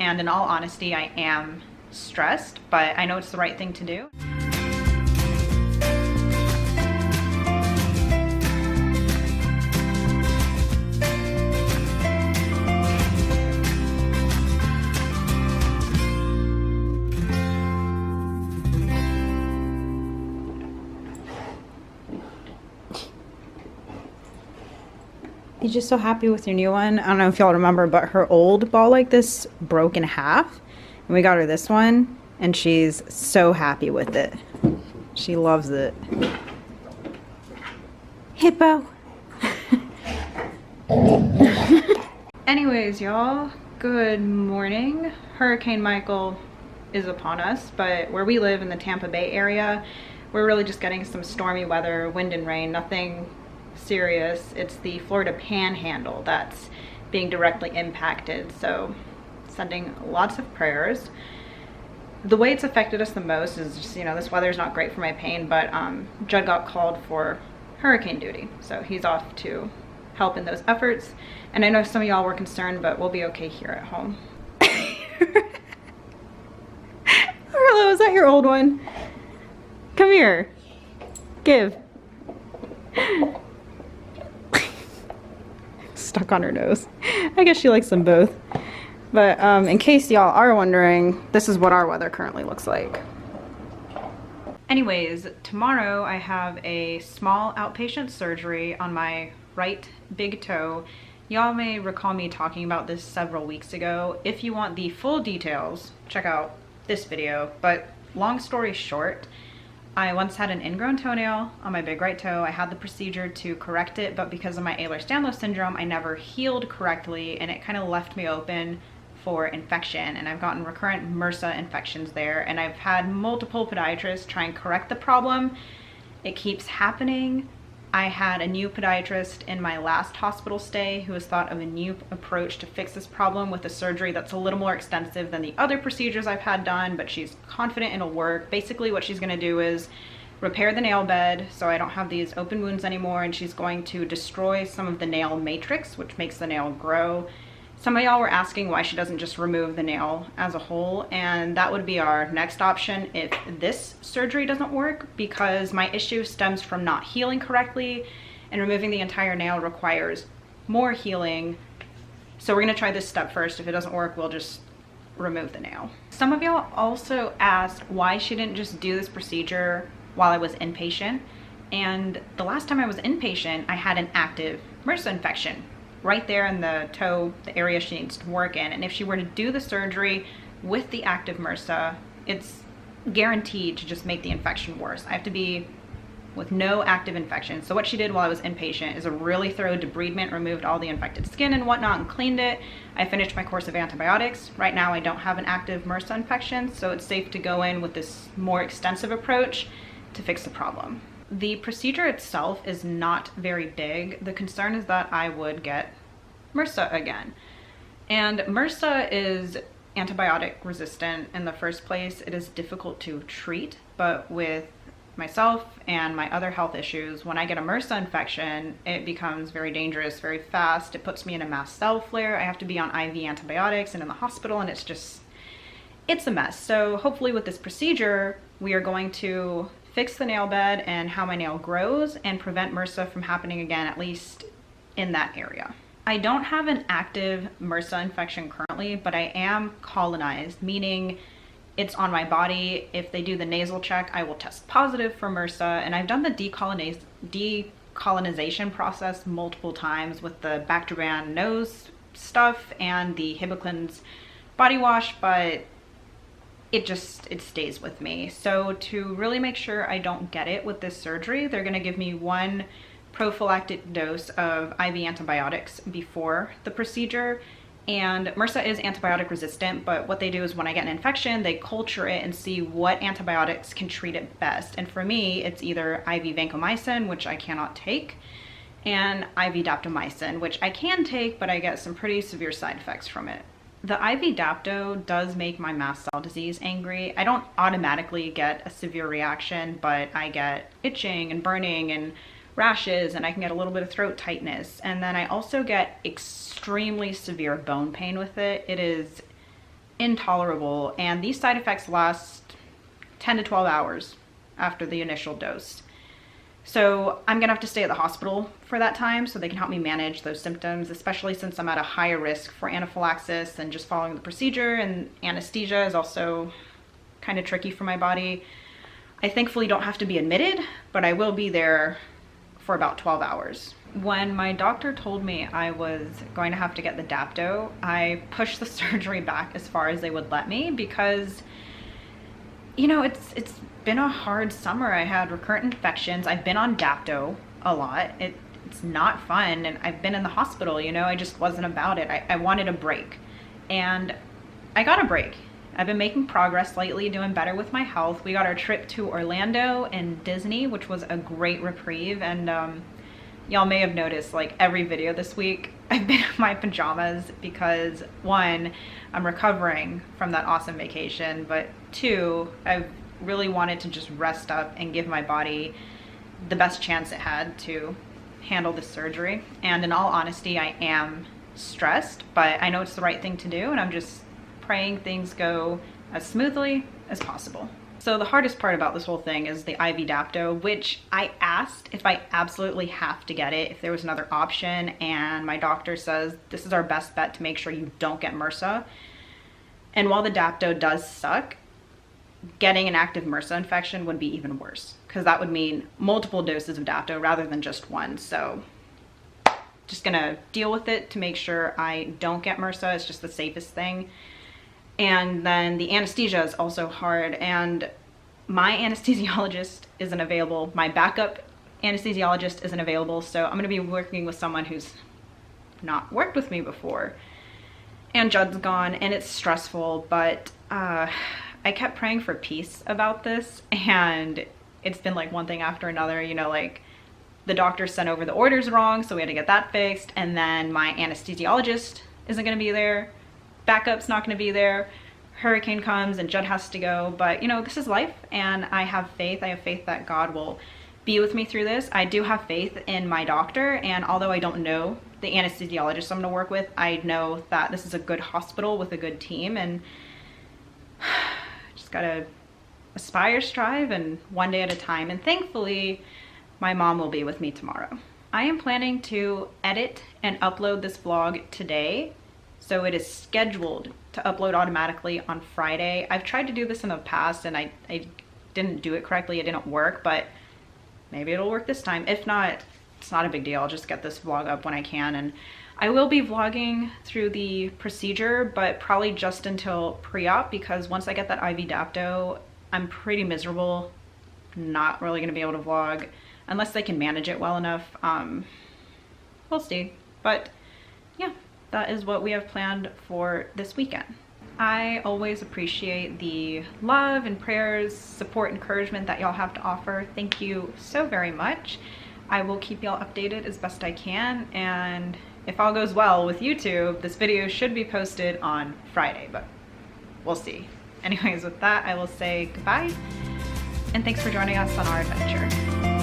And in all honesty, I am stressed, but I know it's the right thing to do. You're just so happy with your new one. I don't know if y'all remember, but her old ball like this broke in half. And we got her this one, and she's so happy with it. She loves it. Hippo. Anyways, y'all, good morning. Hurricane Michael is upon us, but where we live in the Tampa Bay area, we're really just getting some stormy weather, wind and rain, nothing serious. It's the Florida Panhandle that's being directly impacted, so sending lots of prayers. The way it's affected us the most is just, you know, this weather is not great for my pain, but Judd got called for hurricane duty, so he's off to help in those efforts. And I know some of y'all were concerned, but we'll be okay here at home. Arlo, is that your old one? Come here. Give. Stuck on her nose. I guess she likes them both. But in case y'all are wondering, this is what our weather currently looks like. Anyways, tomorrow I have a small outpatient surgery on my right big toe. Y'all may recall me talking about this several weeks ago. If you want the full details, check out this video. But long story short, I once had an ingrown toenail on my big right toe. I had the procedure to correct it, but because of my Ehlers-Danlos syndrome, I never healed correctly, and it kind of left me open for infection. And I've gotten recurrent MRSA infections there, and I've had multiple podiatrists try and correct the problem. It keeps happening. I had a new podiatrist in my last hospital stay who has thought of a new approach to fix this problem with a surgery that's a little more extensive than the other procedures I've had done, but she's confident it'll work. Basically what she's gonna do is repair the nail bed so I don't have these open wounds anymore, and she's going to destroy some of the nail matrix, which makes the nail grow. Some of y'all were asking why she doesn't just remove the nail as a whole, and that would be our next option if this surgery doesn't work, because my issue stems from not healing correctly, and removing the entire nail requires more healing. So we're gonna try this step first. If it doesn't work, we'll just remove the nail. Some of y'all also asked why she didn't just do this procedure while I was inpatient, and the last time I was inpatient, I had an active MRSA infection right there in the toe, the area she needs to work in. And if she were to do the surgery with the active MRSA, it's guaranteed to just make the infection worse. I have to be with no active infection. So what she did while I was inpatient is a really thorough debridement, removed all the infected skin and whatnot and cleaned it. I finished my course of antibiotics. Right now I don't have an active MRSA infection, so it's safe to go in with this more extensive approach to fix the problem. The procedure itself is not very big. The concern is that I would get MRSA again. And MRSA is antibiotic resistant in the first place. It is difficult to treat, but with myself and my other health issues, when I get a MRSA infection, it becomes very dangerous very fast. It puts me in a mast cell flare. I have to be on IV antibiotics and in the hospital, and it's a mess. So hopefully with this procedure, we are going to fix the nail bed and how my nail grows and prevent MRSA from happening again, at least in that area. I don't have an active MRSA infection currently, but I am colonized, meaning it's on my body. If they do the nasal check, I will test positive for MRSA, and I've done the decolonization process multiple times with the Bactroban nose stuff and the Hibiclens body wash, but it stays with me. So to really make sure I don't get it with this surgery, they're gonna give me one prophylactic dose of IV antibiotics before the procedure. And MRSA is antibiotic resistant, but what they do is when I get an infection, they culture it and see what antibiotics can treat it best. And for me, it's either IV vancomycin, which I cannot take, and IV daptomycin, which I can take, but I get some pretty severe side effects from it. The IV Dapto does make my mast cell disease angry. I don't automatically get a severe reaction, but I get itching and burning and rashes, and I can get a little bit of throat tightness. And then I also get extremely severe bone pain with it. It is intolerable, and these side effects last 10 to 12 hours after the initial dose. So I'm gonna have to stay at the hospital for that time so they can help me manage those symptoms, especially since I'm at a higher risk for anaphylaxis and just following the procedure, and anesthesia is also kind of tricky for my body. I thankfully don't have to be admitted, but I will be there for about 12 hours. When my doctor told me I was going to have to get the Dapto, I pushed the surgery back as far as they would let me because, you know, it's been a hard summer. I had recurrent infections. I've been on Dapto a lot. It's not fun, and I've been in the hospital, you know, I just wasn't about it. I wanted a break, and I got a break. I've been making progress lately, doing better with my health. We got our trip to Orlando and Disney, which was a great reprieve, and y'all may have noticed, like, every video this week, I've been in my pajamas because, one, I'm recovering from that awesome vacation, but two, I've really wanted to just rest up and give my body the best chance it had to handle the surgery. And in all honesty, I am stressed, but I know it's the right thing to do, and I'm just praying things go as smoothly as possible. So the hardest part about this whole thing is the IV Dapto, which I asked if I absolutely have to get it, if there was another option, and my doctor says this is our best bet to make sure you don't get MRSA. And while the Dapto does suck, getting an active MRSA infection would be even worse, because that would mean multiple doses of Dapto rather than just one. So just gonna deal with it to make sure I don't get MRSA. It's just the safest thing. And then the anesthesia is also hard, and my anesthesiologist isn't available. My backup anesthesiologist isn't available, so I'm gonna be working with someone who's not worked with me before. And Judd's gone, and it's stressful, but I kept praying for peace about this, and it's been like one thing after another, you know, like the doctor sent over the orders wrong, so we had to get that fixed, and then my anesthesiologist isn't gonna be there. Backup's not going to be there. Hurricane comes and Judd has to go, but you know, this is life, and I have faith. I have faith that God will be with me through this. I do have faith in my doctor, and although I don't know the anesthesiologist I'm going to work with, I know that this is a good hospital with a good team, and just got to aspire, strive, and one day at a time. And thankfully, my mom will be with me tomorrow. I am planning to edit and upload this vlog today. So it is scheduled to upload automatically on Friday. I've tried to do this in the past, and I didn't do it correctly. It didn't work, but maybe it'll work this time. If not, it's not a big deal. I'll just get this vlog up when I can. And I will be vlogging through the procedure, but probably just until pre-op, because once I get that IV Dapto, I'm pretty miserable. Not really gonna be able to vlog unless they can manage it well enough. We'll see, but yeah. That is what we have planned for this weekend. I always appreciate the love and prayers, support, encouragement that y'all have to offer. Thank you so very much. I will keep y'all updated as best I can, and if all goes well with YouTube, this video should be posted on Friday, but we'll see. Anyways, with that, I will say goodbye, and thanks for joining us on our adventure.